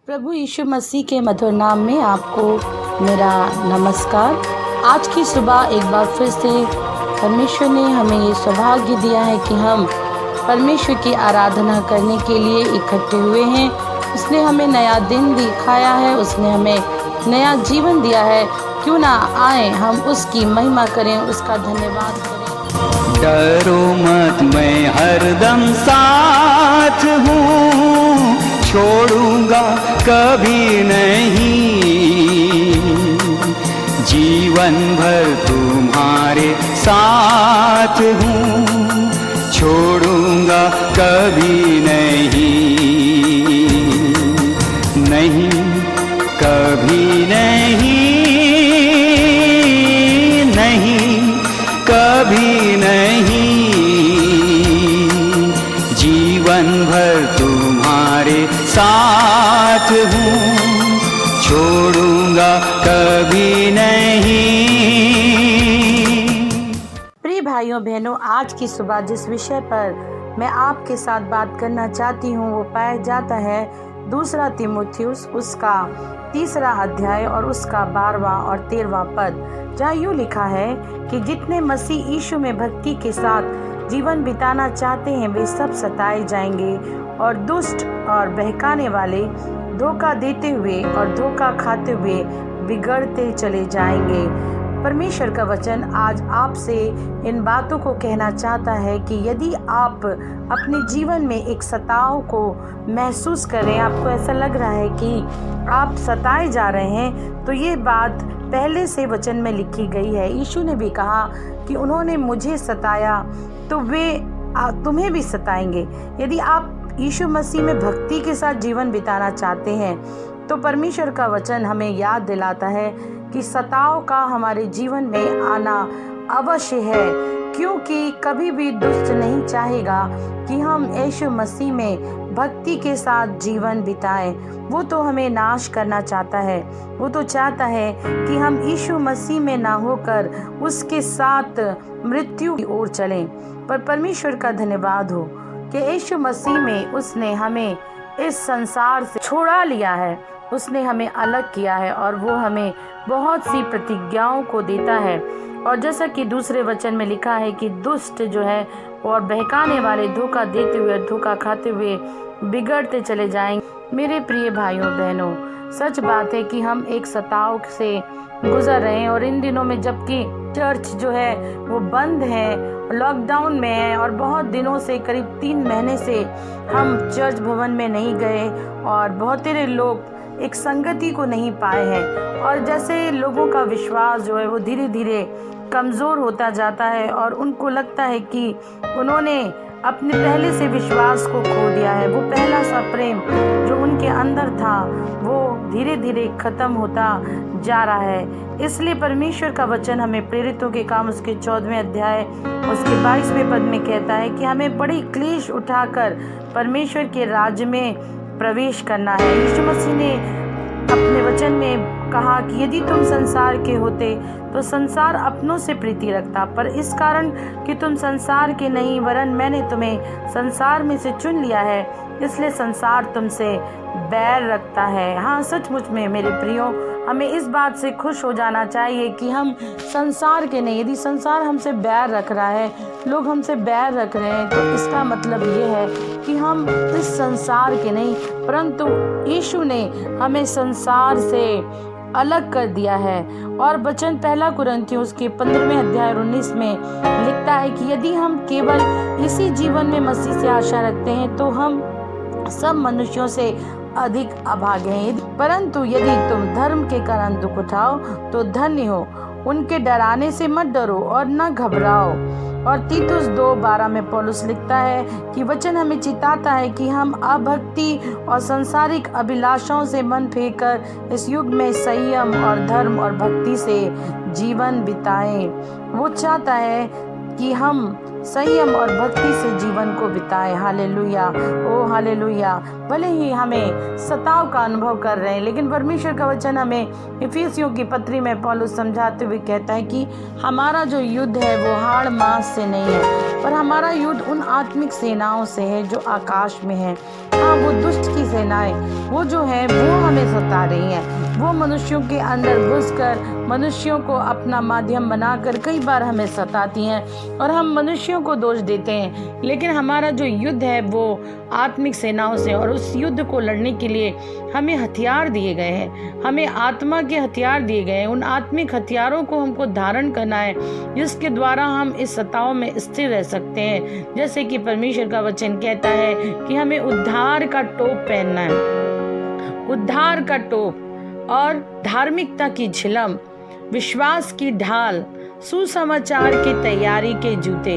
प्रभु यीशु मसीह के मधुर नाम में आपको मेरा नमस्कार। आज की सुबह एक बार फिर से परमेश्वर ने हमें ये सौभाग्य दिया है कि हम परमेश्वर की आराधना करने के लिए इकट्ठे हुए हैं। उसने हमें नया दिन दिखाया है, उसने हमें नया जीवन दिया है। क्यों ना आए हम उसकी महिमा करें, उसका धन्यवाद करें। डरो मत, मैं हरदम साथ हूँ, छोड़ूंगा कभी नहीं। जीवन भर तुम्हारे साथ हूँ, छोड़ूंगा कभी नहीं। नहीं, कभी नहीं, नहीं, कभी नहीं। जीवन भर तुम्हारे साथ हूँ, छोड़ूंगा कभी नहीं। प्रिय भाइयों बहनों, आज की सुबह जिस विषय पर मैं आपके साथ बात करना चाहती हूँ वो पाया जाता है 2 तीमुथियुस उसका 3 अध्याय और उसका 12वां और 13वां पद, जहाँ यूँ लिखा है कि जितने मसीह यीशु में भक्ति के साथ जीवन बिताना चाहते हैं वे सब सताए जाएंगे और दुष्ट और बहकाने वाले धोखा देते हुए और धोखा खाते हुए बिगड़ते चले जाएंगे। परमेश्वर का वचन आज आपसे इन बातों को कहना चाहता है कि यदि आप अपने जीवन में एक सताव को महसूस करें, आपको ऐसा लग रहा है कि आप सताए जा रहे हैं, तो ये बात पहले से वचन में लिखी गई है। यीशु ने भी कहा कि उन्होंने मुझे सताया तो वे तुम्हें भी सताएंगे। यदि आप यीशु मसीह में भक्ति के साथ जीवन बिताना चाहते हैं तो परमेश्वर का वचन हमें याद दिलाता है कि सताव का हमारे जीवन में आना अवश्य है, क्योंकि कभी भी दुष्ट नहीं चाहेगा कि हम यीशु मसीह में भक्ति के साथ जीवन बिताएं। वो तो हमें नाश करना चाहता है, वो तो चाहता है कि हम यीशु मसीह में ना होकर उसके साथ मृत्यु की ओर चलें। पर परमेश्वर का धन्यवाद हो कि यीशु मसीह में उसने हमें इस संसार से छुड़ा लिया है, उसने हमें अलग किया है और वो हमें बहुत सी प्रतिज्ञाओं को देता है। और जैसा कि दूसरे वचन में लिखा है कि दुष्ट जो है और बहकाने वाले धोखा देते हुए धोखा खाते हुए बिगड़ते चले जाएंगे। मेरे प्रिय भाइयों बहनों, सच बात है कि हम एक सताव से गुजर रहे हैं और इन दिनों में जबकि चर्च जो है वो बंद है, लॉकडाउन में है और बहुत दिनों से करीब 3 महीने से हम चर्च भवन में नहीं गए और बहुत सारे लोग एक संगति को नहीं पाए हैं। और जैसे लोगों का विश्वास जो है वो धीरे धीरे कमज़ोर होता जाता है और उनको लगता है कि उन्होंने अपने पहले से विश्वास को खो दिया है। वो पहला सा प्रेम जो उनके अंदर था वो धीरे धीरे खत्म होता जा रहा है। इसलिए परमेश्वर का वचन हमें प्रेरितों के काम उसके 14वें अध्याय उसके 22वें पद में कहता है कि हमें बड़ी क्लेश उठाकर परमेश्वर के राज्य में प्रवेश करना है। यीशु मसीह ने अपने वचन में कहा कि यदि तुम संसार के होते तो संसार अपनों से प्रीति रखता, पर इस कारण कि तुम संसार के नहीं वरन मैंने तुम्हें संसार में से चुन लिया है, इसलिए संसार तुमसे बैर रखता है। हाँ, सचमुच में मेरे प्रियो, हमें इस बात से खुश हो जाना चाहिए कि हम संसार के नहीं। यदि संसार हमसे बैर रख रहा है, लोग हमसे बैर रख रहे हैं, तो इसका मतलब ये है कि हम इस संसार के नहीं, परंतु यीशु ने हमें संसार से अलग कर दिया है। और वचन 1 कुरिन्थियों उसके 15वें अध्याय 19 में लिखता है कि यदि हम केवल इसी जीवन में मसीह से आशा रखते हैं तो हम सब मनुष्यों से अधिक अभागे हैं, परंतु यदि तुम धर्म के कारण दुख उठाओ तो धन्य हो। उनके डराने से मत डरो और न घबराओ। और तीतुस 2:12 में पौलुस लिखता है कि वचन हमें चिताता है कि हम अभक्ति और सांसारिक अभिलाषाओं से मन फेंककर इस युग में संयम और धर्म और भक्ति से जीवन बिताएं। वो चाहता है कि हम संयम और भक्ति से जीवन को बिताएं। हालेलुया, ओ हालेलुया। भले ही हमें सताव का अनुभव कर रहे हैं, लेकिन परमेश्वर का वचन हमें इफिसियों की पत्री में पौलुस समझाते हुए कहता है कि हमारा जो युद्ध है वो हाड़ मांस से नहीं है, पर हमारा युद्ध उन आत्मिक सेनाओं से है जो आकाश में है। हाँ, वो दुष्ट की सेनाएं वो जो है वो हमें सता रही हैं। वो मनुष्यों के अंदर घुसकर मनुष्यों को अपना माध्यम बनाकर कई बार हमें सताती हैं और हम मनुष्यों को दोष देते हैं। लेकिन हमारा जो युद्ध है वो आत्मिक सेनाओं से, और उस युद्ध को लड़ने के लिए हमें हथियार दिए गए हैं, हमें आत्मा के हथियार दिए गए हैं। उन आत्मिक हथियारों को हमको धारण करना है जिसके द्वारा हम इस सताओं में स्थिर रह सकते हैं। जैसे कि परमेश्वर का वचन कहता है कि हमें उद्धार का टोप पहनना है, उद्धार का टोप और धार्मिकता की झिलम, विश्वास की ढाल, सुसमाचार की तैयारी के जूते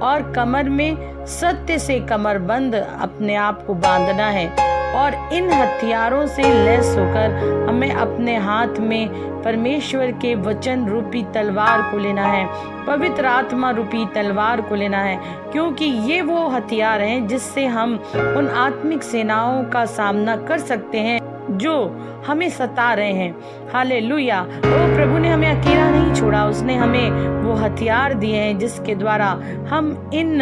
और कमर में सत्य से कमरबंद अपने आप को बांधना है। और इन हथियारों से लैस होकर हमें अपने हाथ में परमेश्वर के वचन रूपी तलवार को लेना है, पवित्र आत्मा रूपी तलवार को लेना है, क्योंकि ये वो हथियार हैं जिससे हम उन आत्मिक सेनाओं का सामना कर सकते हैं जो हमें सता रहे हैं। हालेलुया। ओ प्रभु ने हमें अकेला नहीं छोड़ा, उसने हमें वो हथियार दिए हैं जिसके द्वारा हम इन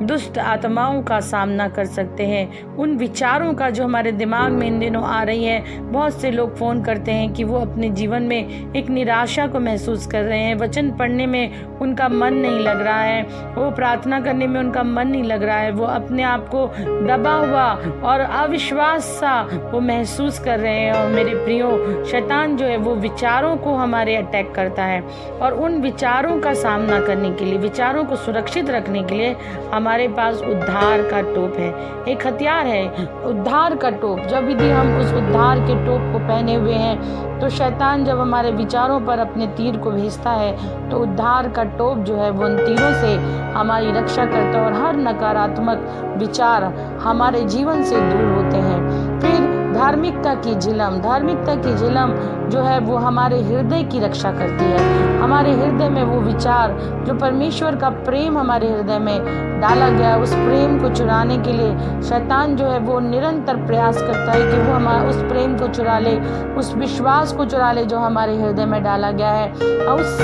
दुष्ट आत्माओं का सामना कर सकते हैं। उन विचारों का जो हमारे दिमाग में इन दिनों आ रही है, बहुत से लोग फोन करते हैं कि वो अपने जीवन में एक निराशा को महसूस कर रहे हैं, वचन पढ़ने में उनका मन नहीं लग रहा है, वो प्रार्थना करने में उनका मन नहीं लग रहा है, वो अपने आप को दबा हुआ और अविश्वास सा वो महसूस कर रहे हैं। और मेरे प्रियो, शैतान जो है वो विचारों को हमारे अटैक करता है, और उन विचारों का सामना करने के लिए, विचारों को सुरक्षित रखने के लिए हमारे पास उद्धार का टोप है, एक हथियार है उद्धार का टोप। जब यदि हम उस उद्धार के टोप को पहने हुए हैं तो शैतान जब हमारे विचारों पर अपने तीर को भेजता है तो उद्धार का टोप जो है वो उन तीरों से हमारी रक्षा करता है और हर नकारात्मक विचार हमारे जीवन से दूर होते हैं। फिर धार्मिकता की झिलम, धार्मिकता की झिलम जो है वो हमारे हृदय की रक्षा करती है। हमारे हृदय में वो विचार, जो परमेश्वर का प्रेम हमारे हृदय में डाला गया, उस प्रेम को चुराने के लिए शैतान जो है वो निरंतर प्रयास करता है कि वो हमारे उस प्रेम को चुरा ले, उस विश्वास को चुरा ले जो हमारे हृदय में डाला गया है, और उस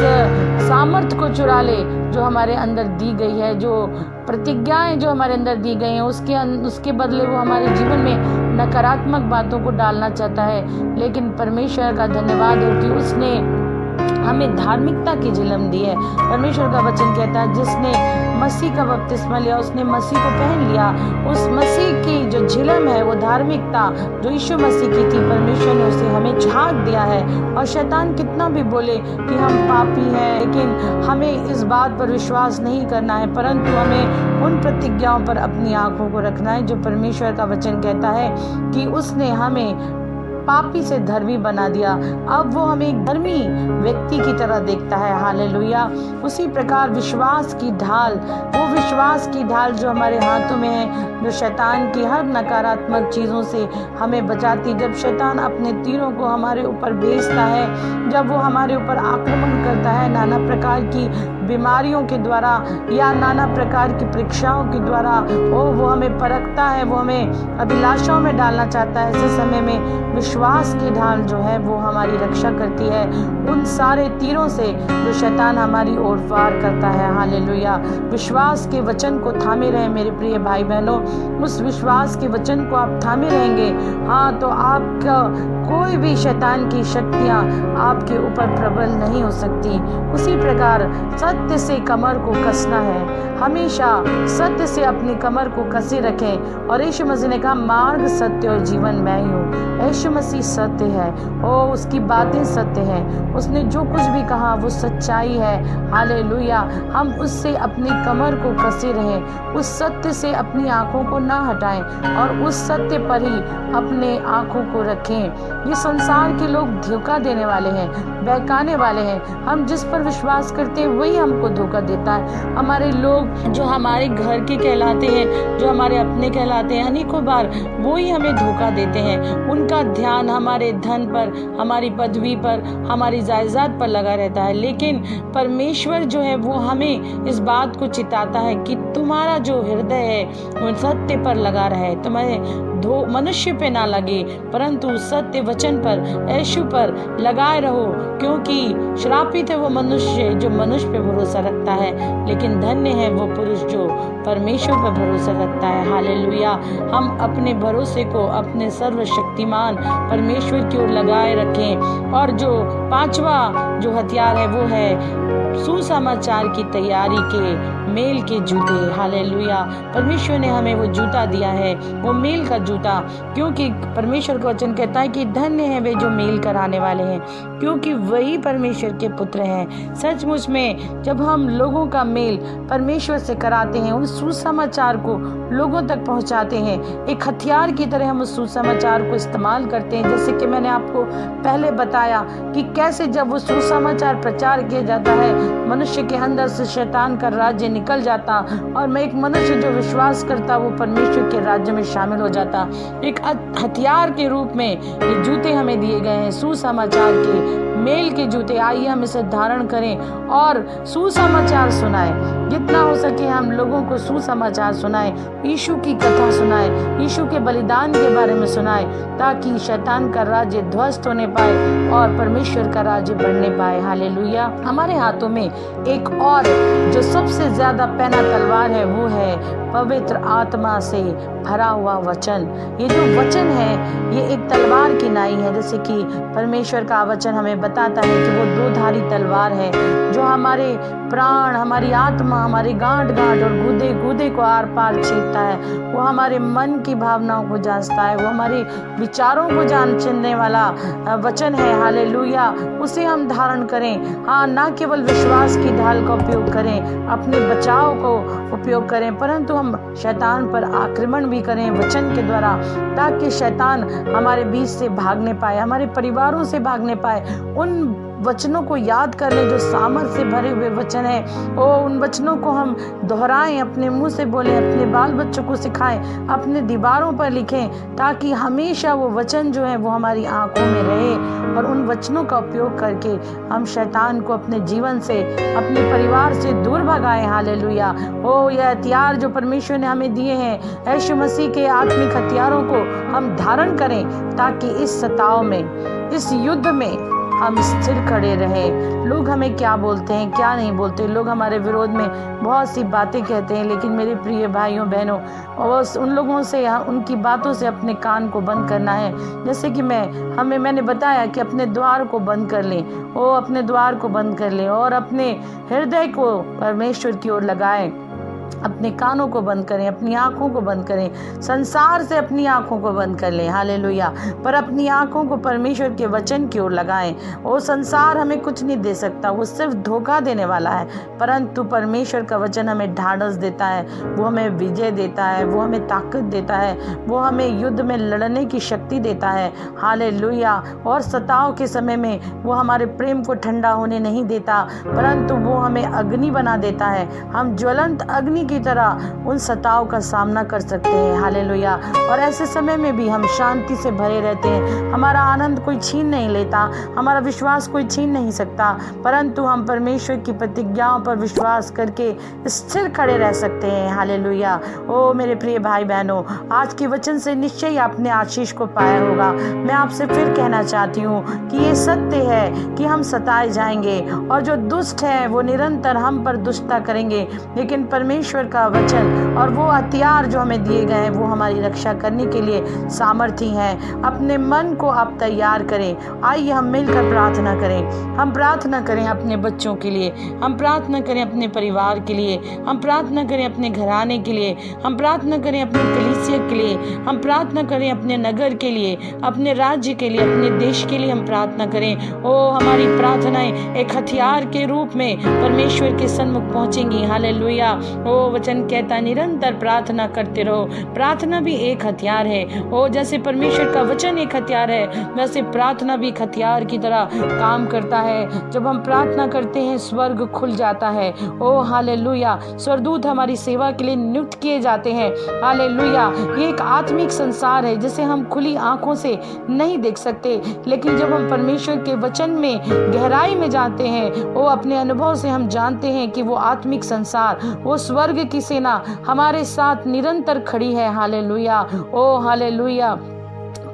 सामर्थ्य को चुरा ले जो हमारे अंदर दी गई है, जो प्रतिज्ञाएं जो हमारे अंदर दी गई हैं, उसके बदले वो हमारे जीवन में नकारात्मक बातों को डालना चाहता है। लेकिन परमेश्वर का धन्यवाद हो कि उसने हमें धार्मिकता की झिलम दी है। परमेश्वर का वचन कहता है जिसने मसीह का बपतिस्मा लिया उसने मसीह को पहन लिया। उस मसीह की जो झिलम है, वो धार्मिकता जो यीशु मसीह की थी, परमेश्वर ने उसे हमें झाँक दिया है। और शैतान कितना भी बोले कि हम पापी हैं, लेकिन हमें इस बात पर विश्वास नहीं करना है, परंतु हमें उन प्रतिज्ञाओं पर अपनी आंखों को रखना है जो परमेश्वर का वचन कहता है कि उसने हमें पापी से धर्मी बना दिया। अब वो हमें एक धर्मी व्यक्ति की तरह देखता है। हालेलुया। उसी प्रकार विश्वास की ढाल, वो विश्वास की ढाल जो हमारे हाथों में है, जो शैतान की हर नकारात्मक चीज़ों से हमें बचाती। जब शैतान अपने तीरों को हमारे ऊपर भेजता है, जब वो हमारे ऊपर आक्रमण करता है नाना प्रकार की बीमारियों के द्वारा या नाना प्रकार की परीक्षाओं के द्वारा, वो हमें परखता है, वो हमें अभिलाषाओं में डालना चाहता है, ऐसे समय में विश्वास की ढाल जो है वो हमारी रक्षा करती है उन सारे तीरों से जो शैतान हमारी ओर वार करता है। हालेलुया। विश्वास के वचन को थामे रहे मेरे प्रिय भाई बहनों। उस विश्वास के वचन को आप थामे रहेंगे, हाँ, तो आपका कोई भी शैतान की शक्तियाँ आपके ऊपर प्रबल नहीं हो सकती। उसी प्रकार सत्य से कमर को कसना है, हमेशा सत्य से अपनी कमर को कसे रखें। और यीशु मसीह ने कहा मार्ग, सत्य और जीवन मैं ही हूँ। यीशु मसीह सत्य है और उसकी बातें सत्य हैं, उसने जो कुछ भी कहा वो सच्चाई है। हालेलुया। हम उससे अपनी कमर को कसे रहें, उस सत्य से अपनी आंखों को ना हटाएं और उस सत्य पर ही अपने आंखों को रखें। ये संसार के लोग धोखा देने वाले हैं, बहकाने वाले हैं। हम जिस पर विश्वास करते हैं वही हमको धोखा देता है। हमारे लोग जो हमारे घर के कहलाते हैं, जो हमारे अपने कहलाते हैं, अनेकों बार वो ही हमें धोखा देते हैं। उनका ध्यान हमारे धन पर, हमारी पदवी पर, हमारी जायदाद पर लगा रहता है। लेकिन परमेश्वर जो है वो हमें इस बात को चिताता है कि तुम्हारा जो हृदय है वो सत्य पर लगा रहे, तुम्हें मनुष्य पे ना लगे, परंतु सत्य वचन पर, यीशु पर लगाए रहो, क्योंकि श्रापित है वो मनुष्य जो मनुष्य पे भरोसा रखता है, लेकिन धन्य है वो पुरुष जो परमेश्वर पर भरोसा रखता है। हालेलुया। हम अपने भरोसे को अपने सर्वशक्तिमान परमेश्वर की ओर लगाए रखें। और जो 5वां जो हथियार है वो है सुसमाचार की तैयारी के मेल के जूते। हालेलुया। परमेश्वर ने हमें वो जूता दिया है, वो मेल का जूता, क्योंकि परमेश्वर का वचन कहता है कि धन्य है वे जो मेल कराने वाले हैं, क्योंकि वही परमेश्वर के पुत्र हैं। सचमुच में जब हम लोगों का मेल परमेश्वर से कराते हैं, उस सुसमाचार को लोगों तक पहुंचाते हैं, एक हथियार की तरह हम उस सुसमाचार को इस्तेमाल करते हैं। जैसे कि मैंने आपको पहले बताया कि कैसे जब वो सुसमाचार प्रचार किया जाता है, मनुष्य के अंदर से शैतान का राज्य निकल जाता और मैं एक मनुष्य जो विश्वास करता वो परमेश्वर के राज्य में शामिल हो जाता। एक हथियार के रूप में ये जूते हमें दिए गए हैं, सुसमाचार के मेल के जूते। आइए हम इसे धारण करें और सुसमाचार सुनाएं। जितना हो सके हम लोगों को सुसमाचार सुनाएं, यीशु की कथा सुनाएं, यीशु के बलिदान के बारे में सुनाएं, ताकि शैतान का राज्य ध्वस्त होने पाए और परमेश्वर का राज्य बढ़ने पाए। हालेलुया। हमारे हाथों में एक और जो सबसे ज्यादा पैना तलवार है वो है पवित्र आत्मा से भरा हुआ वचन। ये जो वचन है ये एक तलवार की नाई है। जैसे कि परमेश्वर का वचन हमें बताता है कि वो 2 धारी तलवार है जो हमारे प्राण, हमारी आत्मा, हमारे गांठ गांठ और गूदे गूदे को आर पार छेदता है। वो हमारे मन की भावनाओं को जांचता है, वो हमारे विचारों को जानने वाला वचन है। हालेलुया। उसे हम धारण करें। हाँ, ना केवल विश्वास की ढाल का उपयोग करें, अपने बचाव को उपयोग करें, परंतु हम शैतान पर आक्रमण भी करें वचन के द्वारा, ताकि शैतान हमारे बीच से भागने पाए, हमारे परिवारों से भागने पाए। उन वचनों को याद कर लें जो सामर्थ से भरे हुए वचन है। उन वचनों को हम दोहराएं, अपने मुंह से बोलें, अपने बाल बच्चों को सिखाएं, अपने दीवारों पर लिखें, ताकि हमेशा वो वचन जो है वो हमारी आंखों में रहे और उन वचनों का उपयोग करके हम शैतान को अपने जीवन से, अपने परिवार से दूर भगाएं। हालेलुया। यह हथियार जो परमेश्वर ने हमें दिए हैं, यीशु मसीह के आत्मिक हथियारों को हम धारण करें, ताकि इस सताव में, इस युद्ध में हम स्थिर खड़े रहें। लोग हमें क्या बोलते हैं, क्या नहीं बोलते, लोग हमारे विरोध में बहुत सी बातें कहते हैं, लेकिन मेरे प्रिय भाइयों बहनों, और उन लोगों से, उनकी बातों से अपने कान को बंद करना है। जैसे कि मैंने बताया कि अपने द्वार को बंद कर लें, अपने द्वार को बंद कर लें और अपने हृदय को परमेश्वर की ओर लगाएं। अपने कानों को बंद करें, अपनी आंखों को बंद करें, संसार से अपनी आंखों को बंद कर लें। हालेलुया। पर अपनी आंखों को परमेश्वर के वचन की ओर लगाएं। वो संसार हमें कुछ नहीं दे सकता, वो सिर्फ धोखा देने वाला है, परंतु परमेश्वर का वचन हमें ढाढ़स देता है, वो हमें विजय देता है, वो हमें ताकत देता है, वो हमें युद्ध में लड़ने की शक्ति देता है। हालेलुया। और सताव के समय में वो हमारे प्रेम को ठंडा होने नहीं देता, परंतु वो हमें अग्नि बना देता है। हम ज्वलंत अग्नि की तरह उन सताव का सामना कर सकते हैं। हालेलुया। और ऐसे समय में भी हम शांति से भरे रहते हैं। हमारा आनंद कोई छीन नहीं लेता, हमारा विश्वास कोई छीन नहीं सकता, परंतु हम परमेश्वर की प्रतिज्ञाओं पर विश्वास करके स्थिर खड़े रह सकते हैं। हालेलुया। मेरे प्रिय भाई बहनों, आज के वचन से निश्चय ही आपने आशीष को पाया होगा। मैं आपसे फिर कहना चाहती हूँ कि ये सत्य है कि हम सताए जाएंगे और जो दुष्ट है वो निरंतर हम पर दुष्टता करेंगे, लेकिन परमेश्वर का वचन और वो हथियार जो हमें दिए गए हैं वो हमारी रक्षा करने के लिए सामर्थी हैं। अपने मन को आप तैयार करें। आइए हम मिलकर प्रार्थना करें। हम प्रार्थना करें अपने बच्चों के लिए, हम प्रार्थना करें अपने परिवार के लिए, हम प्रार्थना करें अपने घराने के लिए, हम प्रार्थना करें अपने कलीसिया के लिए, हम प्रार्थना करें अपने नगर के लिए, अपने राज्य के लिए, अपने देश के लिए हम प्रार्थना करें। हमारी प्रार्थनाएं एक हथियार के रूप में परमेश्वर के सन्मुख पहुंचेंगी। हालेलुया। वचन कहता निरंतर प्रार्थना करते रहो। प्रार्थना भी एक हथियार है। जैसे परमेश्वर का वचन एक हथियार है, वैसे प्रार्थना भी एक हथियार की तरह काम करता है। जब हम प्रार्थना करते हैं स्वर्ग खुल जाता है। हालेलुया। स्वर्गदूत हमारी सेवा के लिए नियुक्त किए जाते हैं। हालेलुया। ये एक आत्मिक संसार है जिसे हम खुली आंखों से नहीं देख सकते, लेकिन जब हम परमेश्वर के वचन में गहराई में जाते हैं, अपने अनुभव से हम जानते हैं कि वो आत्मिक संसार, वो स्वर्ग की सेना हमारे साथ निरंतर खड़ी है। हालेलुया। हालेलुया।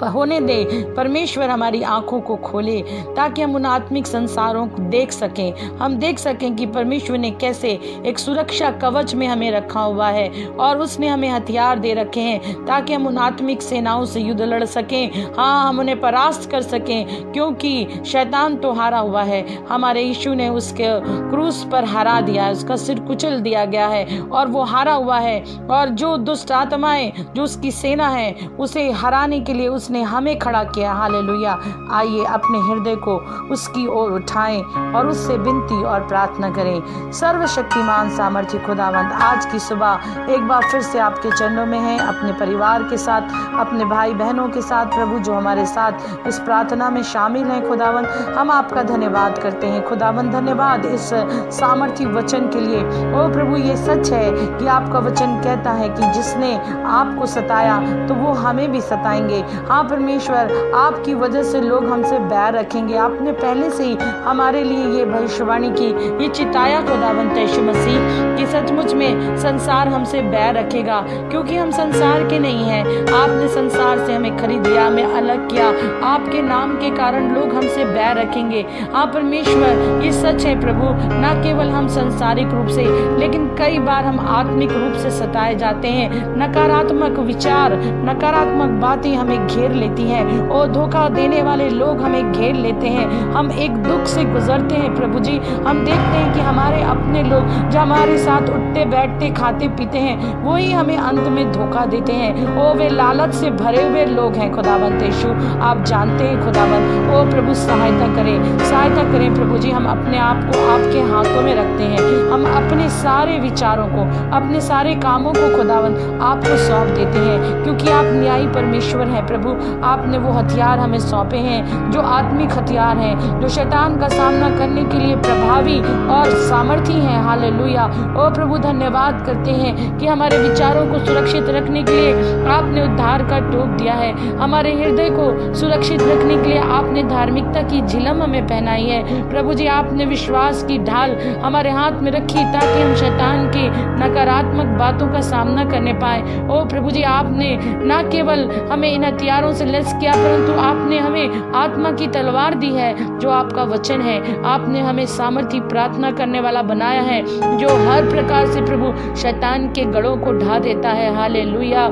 होने दे। परमेश्वर हमारी आंखों को खोले ताकि हम उन आत्मिक संसारों को देख सकें। हम देख सकें कि परमेश्वर ने कैसे एक सुरक्षा कवच में हमें रखा हुआ है और उसने हमें हथियार दे रखे हैं ताकि हम उन आत्मिक सेनाओं से युद्ध लड़ सकें। हाँ, हम उन्हें परास्त कर सकें, क्योंकि शैतान तो हारा हुआ है। हमारे यीशु ने उसके क्रूस पर हरा दिया है, उसका सिर कुचल दिया गया है और वो हारा हुआ है। और जो दुष्ट आत्माएं, जो उसकी सेना है, उसे हराने के लिए उसने हमें खड़ा किया। हालेलुया। आइए अपने हृदय को उसकी ओर उठाएं और उससे विनती और प्रार्थना करें। सर्वशक्तिमान सामर्थ्य खुदावंद, आज की सुबह एक बार फिर से आपके चरणों में हैं, अपने परिवार के साथ, अपने भाई बहनों के साथ प्रभु जो हमारे साथ इस प्रार्थना में शामिल हैं। खुदावंद, हम आपका धन्यवाद करते हैं। खुदावंद, धन्यवाद इस सामर्थ्य वचन के लिए। ओ प्रभु, ये सच है कि आपका वचन कहता है कि जिसने आपको सताया तो वो हमें भी सताएंगे। हाँ परमेश्वर, आपकी वजह से लोग हमसे बैर रखेंगे। आपने पहले से ही हमारे लिए ये भविष्यवाणी की, ये चिताया खुदावंद यीशु मसीह कि सचमुच में संसार हमसे बैर रखेगा, क्योंकि हम संसार के नहीं हैं। आपने संसार से हमें खरीद लिया, हमें अलग किया। आपके नाम के कारण लोग हमसे बैर रखेंगे। हाँ परमेश्वर, ये सच है प्रभु, न केवल हम संसारिक रूप से, लेकिन कई बार हम आत्मिक रूप से सताए जाते हैं। नकारात्मक विचार, नकारात्मक बातें हमें घेर लेती हैं और धोखा देने वाले लोग हमें घेर लेते हैं। हम एक दुख से गुजरते हैं प्रभु जी। हम देखते हैं कि हमारे अपने लोग जो हमारे साथ उठते बैठते खाते पीते हैं, वही हमें अंत में धोखा देते हैं। ओ वे लालच से भरे हुए लोग हैं खुदावंद यीशु, आप जानते हैं खुदावंद। ओ प्रभु, सहायता करें प्रभु जी। हम अपने आप को आपके हाथों में रखते हैं। हम अपने सारे विचारों को, अपने सारे कामों को खुदावंद आपको सौंप देते हैं, क्योंकि आप न्यायी परमेश्वर हैं प्रभु। आपने वो हथियार हमें सौंपे हैं जो आत्मिक हथियार हैं, जो शैतान का सामना करने के लिए प्रभावी और सामर्थी हैं। हालेलुया। ओ प्रभु, धन्यवाद करते हैं कि हमारे विचारों को सुरक्षित रखने के लिए आपने उद्धार का टोप दिया है। हमारे हृदय को सुरक्षित रखने के लिए आपने धार्मिकता की झिलम हमें पहनाई है प्रभु जी। आपने विश्वास की ढाल हमारे हाथ में रखी ताकि हम शैतान की नकारात्मक बातों का सामना करने पाए। ओ प्रभु जी, आपने न केवल हमें इन हथियारों से लैस किया, परंतु आपने हमें आत्मा की तलवार दी है जो आपका वचन है। आपने हमें सामर्थी प्रार्थना करने वाला बनाया है, जो हर प्रकार से प्रभु शैतान के गढ़ों को ढा देता है। हालेलुया।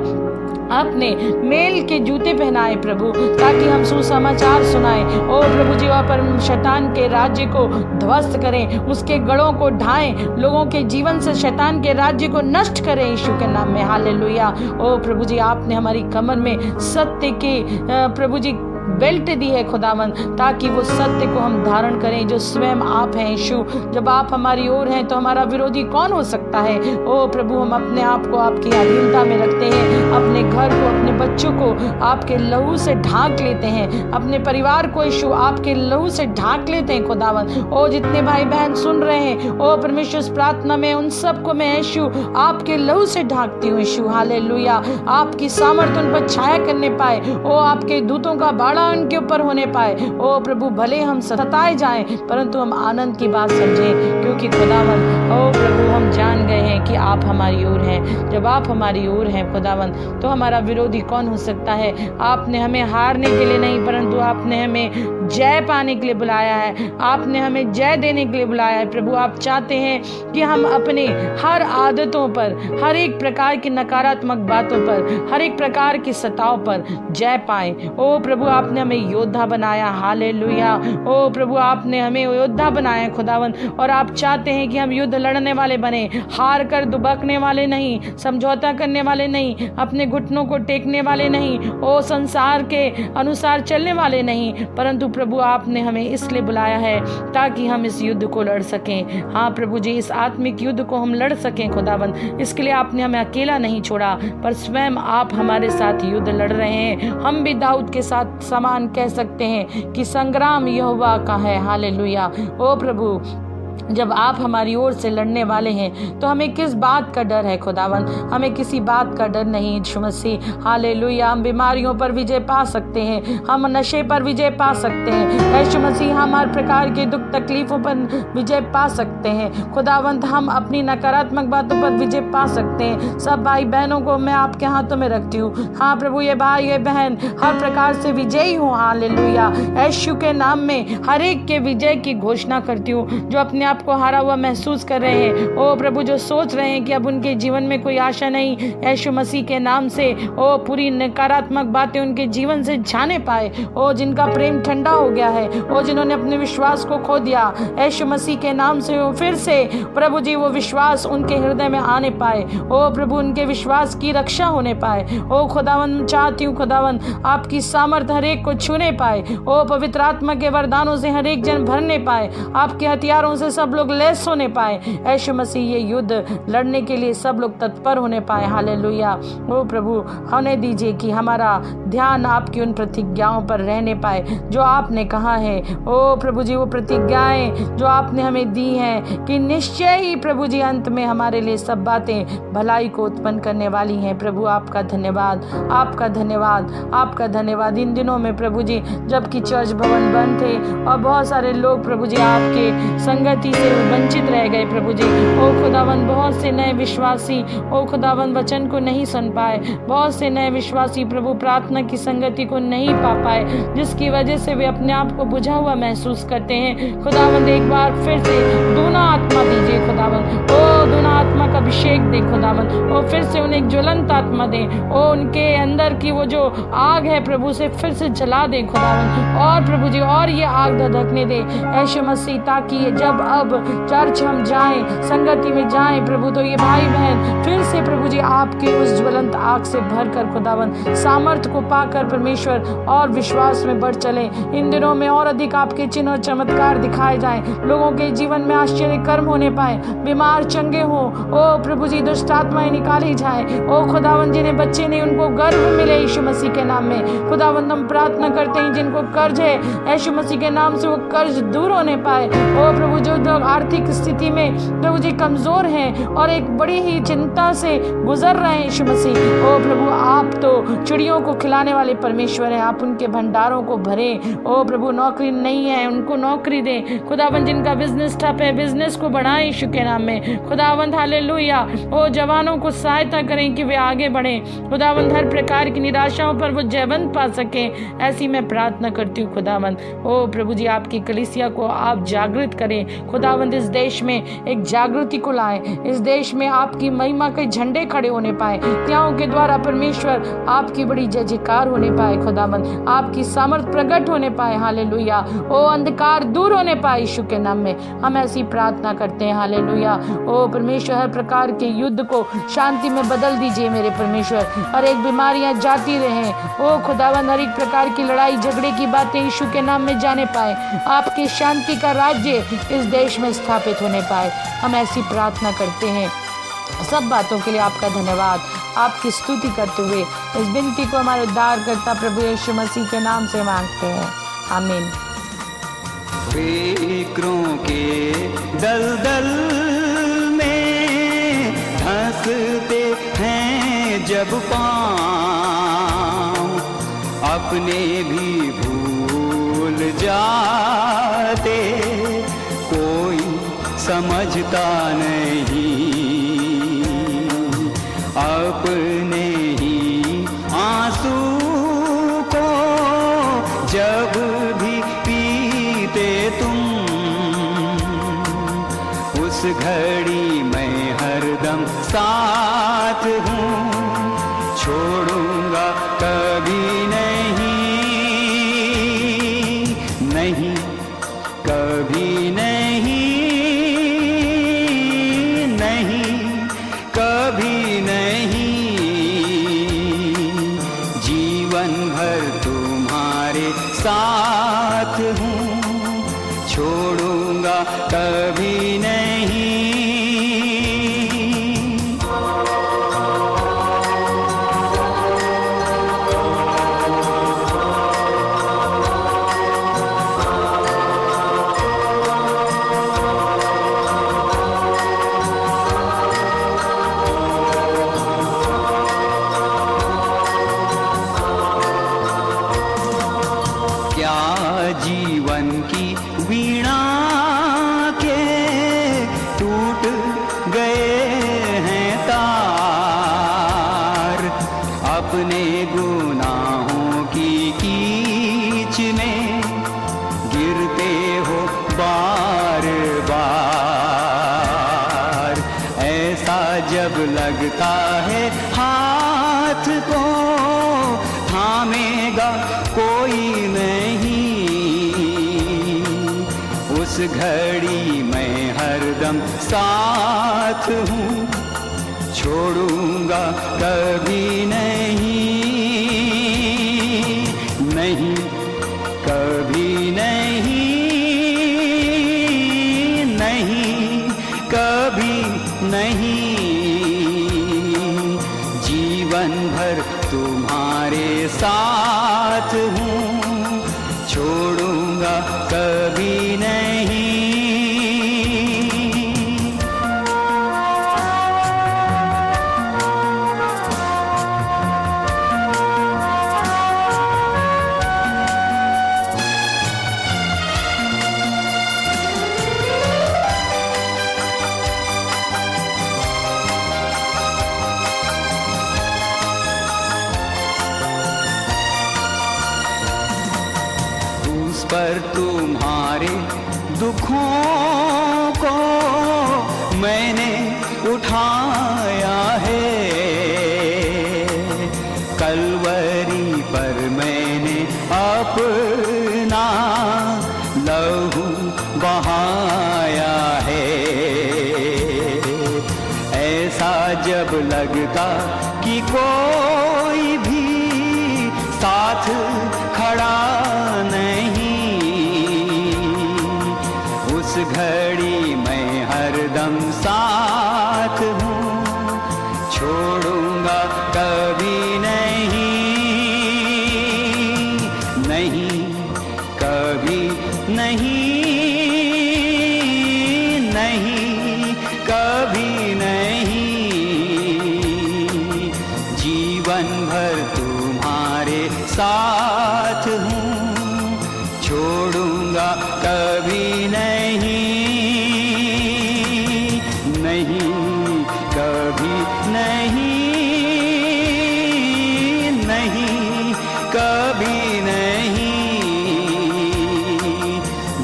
आपने मेल के जूते पहनाए प्रभु, ताकि हम सुसमाचार सुनाएं। ओ प्रभु जी, वहाँ पर शैतान के राज्य को ध्वस्त करें, उसके गढ़ों को ढाएं, लोगों के जीवन से शैतान के राज्य को नष्ट करें यीशु के नाम में। हालेलुया। ओ प्रभु जी, आपने हमारी कमर में सत्य के प्रभु जी बेल्ट दी है खुदावंद, ताकि वो सत्य को हम धारण करें जो स्वयं आप हैं यीशु। जब आप हमारी ओर हैं तो हमारा विरोधी कौन हो सकता है। ओ प्रभु, हम अपने आप को आपकी अधीनता में रखते हैं, अपने घर को, अपने बच्चों को आपके लहू से ढांक लेते हैं, अपने परिवार को यीशु आपके लहू से ढांक लेते हैं खुदावंद। ओ जितने भाई बहन सुन रहे हैं, ओ परमेश्वर इस प्रार्थना में उन सबको मैं यीशु आपके लहू से ढांकती हूँ यीशु। हालेलुया। आपकी सामर्थ उन पर छाया करने पाए, ओ आपके दूतों का बाड़ा उनके ऊपर होने पाए। ओ प्रभु, भले हम सताए जाएं, परंतु हम आनंद की बात समझें, क्योंकि खुदावंद, ओ प्रभु, हम जान गए हैं कि आप हमारी ओर हैं। जब आप हमारी ओर हैं खुदावंद, तो हमारा विरोधी कौन हो सकता है। आपने हमें हारने के लिए नहीं, परंतु आपने हमें जय पाने के लिए बुलाया है। आपने हमें जय देने के लिए बुलाया है प्रभु। आप चाहते हैं कि हम अपने हर आदतों पर, हर एक प्रकार की नकारात्मक बातों पर, हर एक प्रकार की सताव पर जय पाएं। ओ प्रभु, आपने हमें योद्धा बनाया। हालेलुया। ओ प्रभु, आपने हमें योद्धा बनाया खुदावंद, और आप चाहते हैं कि हम युद्ध लड़ने वाले बने, हार कर दुबकने वाले नहीं, समझौता करने वाले नहीं, अपने घुटनों को टेकने वाले नहीं, ओ संसार के अनुसार चलने वाले नहीं, परंतु प्रभु आपने हमें इसलिए बुलाया है ताकि हम इस युद्ध को लड़ सकें। हाँ प्रभु जी, इस आत्मिक युद्ध को हम लड़ सकें खुदावंद। इसके लिए आपने हमें अकेला नहीं छोड़ा, पर स्वयं आप हमारे साथ युद्ध लड़ रहे हैं। हम भी दाऊद के साथ समान कह सकते हैं कि संग्राम यहोवा का है। हालेलुया। ओ प्रभु, जब आप हमारी ओर से लड़ने वाले हैं तो हमें किस बात का डर है खुदावन? हमें किसी बात का डर नहीं यीशु मसीह। हालेलुया। हम बीमारियों पर विजय पा सकते हैं, हम नशे पर विजय पा सकते हैं यीशु मसीह। हम हर प्रकार के दुख तकलीफों पर विजय पा सकते हैं खुदावंत। हम अपनी नकारात्मक बातों पर विजय पा सकते हैं। सब भाई बहनों को मैं आपके हाथों में रखती हूँ। हाँ प्रभु, ये भाई ये बहन हर प्रकार से विजयी हूँ। हालेलुया। यीशु के नाम में हर एक के विजय की घोषणा करती हूँ। जो अपने आप को हारा हुआ महसूस कर रहे हैं, ओ प्रभु, जो सोच रहे हैं कि अब उनके जीवन में कोई आशा नहीं, यीशु मसीह के नाम से ओ पूरी नकारात्मक बातें उनके जीवन से जाने पाए। ओ जिनका प्रेम ठंडा हो गया है, ओ जिन्होंने अपने विश्वास को खो दिया, यीशु मसीह के नाम से वो फिर से प्रभु जी वो विश्वास उनके हृदय में आने पाए। ओ प्रभु, उनके विश्वास की रक्षा होने पाए। ओ खुदावन, चाहती हूँ खुदावन आपकी सामर्थ हर एक को छूने पाए। ओ पवित्र आत्मा के वरदानों से हर एक जन भरने पाए, आपके हथियारों से सब लोग लैस होने पाए। यीशु मसीह, ये युद्ध लड़ने के लिए सब लोग तत्पर होने पाए। हालेलुया। ओ प्रभु, होने दीजिए कि हमारा ध्यान आपकी उन प्रतिज्ञाओं पर रहने पाए जो आपने कहा है। ओ प्रभु जी, वो प्रतिज्ञाएं जो आपने हमें दी हैं कि निश्चय ही प्रभु जी अंत में हमारे लिए सब बातें भलाई को उत्पन्न करने वाली हैं। प्रभु आपका धन्यवाद, आपका धन्यवाद, आपका धन्यवाद। इन दिनों में प्रभु जी जबकि चर्च भवन बंद थे और बहुत सारे लोग प्रभु जी आपके संगति से वंचित रह गए प्रभु जी। ओ खुदावन, बहुत से नए विश्वासी ओ खुदावन वचन को नहीं सुन पाए। बहुत से नए विश्वासी प्रभु प्रार्थना की संगति को नहीं पा पाए, जिसकी वजह से वे अपने आप को बुझा हुआ महसूस करते हैं। खुदावन, एक बार फिर से दूना आत्मा दीजिए खुदावन। ओ दूना आत्मा का अभिषेक दे खुदावन। ओ फिर से उन्हें एक ज्वलंत आत्मा दे। ओ उनके अंदर की वो जो आग है प्रभु से फिर से जला दे खुदावन। और प्रभु जी और ये आग धधकने दे यीशु मसीह, ताकि ये जब अब चर्च हम जाएं, संगति में जाएं प्रभु, तो ये भाई बहन फिर से प्रभु जी आपके उस ज्वलंत आग से भरकर खुदावन सामर्थ को पाकर परमेश्वर और विश्वास में बढ़ चले। इन दिनों में और अधिक आपके चिन्ह और चमत्कार दिखाए जाएं, लोगों के जीवन में आश्चर्य कर्म होने पाए, बीमार चंगे हो। ओ प्रभु जी, दुष्ट आत्माएं निकाली जाए। ओ खुदावन, जिन्हें बच्चे नहीं उनको गर्व मिले यीशु मसीह के नाम में। खुदावन, हम प्रार्थना करते हैं जिनको कर्ज है यीशु मसीह के नाम से वो कर्ज दूर होने पाए। ओ प्रभु, जो लोग आर्थिक स्थिति में प्रभु जी कमजोर हैं और एक बड़ी ही चिंता से गुजर रहे हैं यीशु मसीह, ओ प्रभु आप तो चिड़ियों को खिलाने वाले परमेश्वर हैं, आप उनके भंडारों को भरें। ओ प्रभु, नौकरी नहीं है उनको नौकरी दें खुदावन। जिनका बिजनेस ठप है बिजनेस को बढ़ाएं यीशु के नाम में खुदावंद। हालेलुया। ओ जवानों को सहायता करें कि वे आगे बढ़ें खुदावंद, हर प्रकार की निराशाओं पर वो जयवंत पा सकें, ऐसी मैं प्रार्थना करती हूँ खुदावंद। ओ प्रभु जी, आपकी कलीसिया को आप जागृत करें खुदावंद। इस देश में एक जागृति को लाएं, इस देश में आपकी महिमा के झंडे खड़े होने पाए, त्यागों के द्वारा परमेश्वर आपकी बड़ी जय जयकार होने पाए खुदावंद, आपकी सामर्थ प्रकट होने पाए। हालेलुया। ओ अंधकार दूर होने पाए यीशु के नाम में हम ऐसी प्रार्थना करते हैं। हालेलुया। ओ परमेश्वर, हर प्रकार के युद्ध को शांति में बदल दीजिए मेरे परमेश्वर। हर एक बीमारियां जाती रहें ओ खुदावंद, हर एक प्रकार की लड़ाई झगड़े की बातें यीशु के नाम में जाने पाए, आपकी शांति का राज्य इस देश में स्थापित होने पाए। हम ऐसी प्रार्थना करते हैं। सब बातों के लिए आपका धन्यवाद, आपकी स्तुति करते हुए इस विनती को हमारे उद्धारकर्ता प्रभु यीशु मसीह के नाम से मांगते हैं, आमीन। फिक्रों के दलदल में धंसते हैं जब पाँव, अपने भी भूल जाते, कोई समझता नहीं, अपने ही आंसू को जब भी पीते तुम, उस घड़ी मैं हरदम साथ हूँ, छोड़ूंगा कभी नहीं, नहीं कभी नहीं, नहीं कभी नहीं, जीवन भर तुम्हारे साथ हूँ, छोड़ूंगा कभी नहीं। या जीवन की वीणा के टूट गए हैं तार। अपने गुनाहों की कीच में गिरते हो बार बार। ऐसा जब लगता है हाथ को थामेगा कोई नहीं, उस घड़ी मैं हरदम साथ हूँ, छोड़ूंगा कभी नहीं, नहीं कभी नहीं, नहीं कभी नहीं। जीवन भर तुम्हारे साथ हूँ, छोड़ूंगा कभी नहीं। पर तुम्हारे दुखों को मैंने उठाया है, कलवरी पर मैंने अपना लहू बहाया है। ऐसा जब लगता कि कोई भी साथ खड़ा नहीं, उस घड़ी मैं हरदम साथ हूँ, छोड़ूंगा कभी नहीं, नहीं कभी नहीं, नहीं कभी नहीं। जीवन भर तुम्हारे साथ हूँ, छोड़ूंगा कभी नहीं, नहीं कभी नहीं, नहीं कभी नहीं।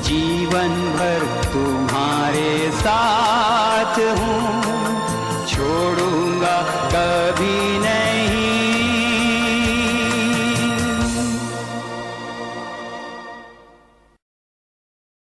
जीवन भर तुम्हारे साथ हूँ, छोड़ूंगा कभी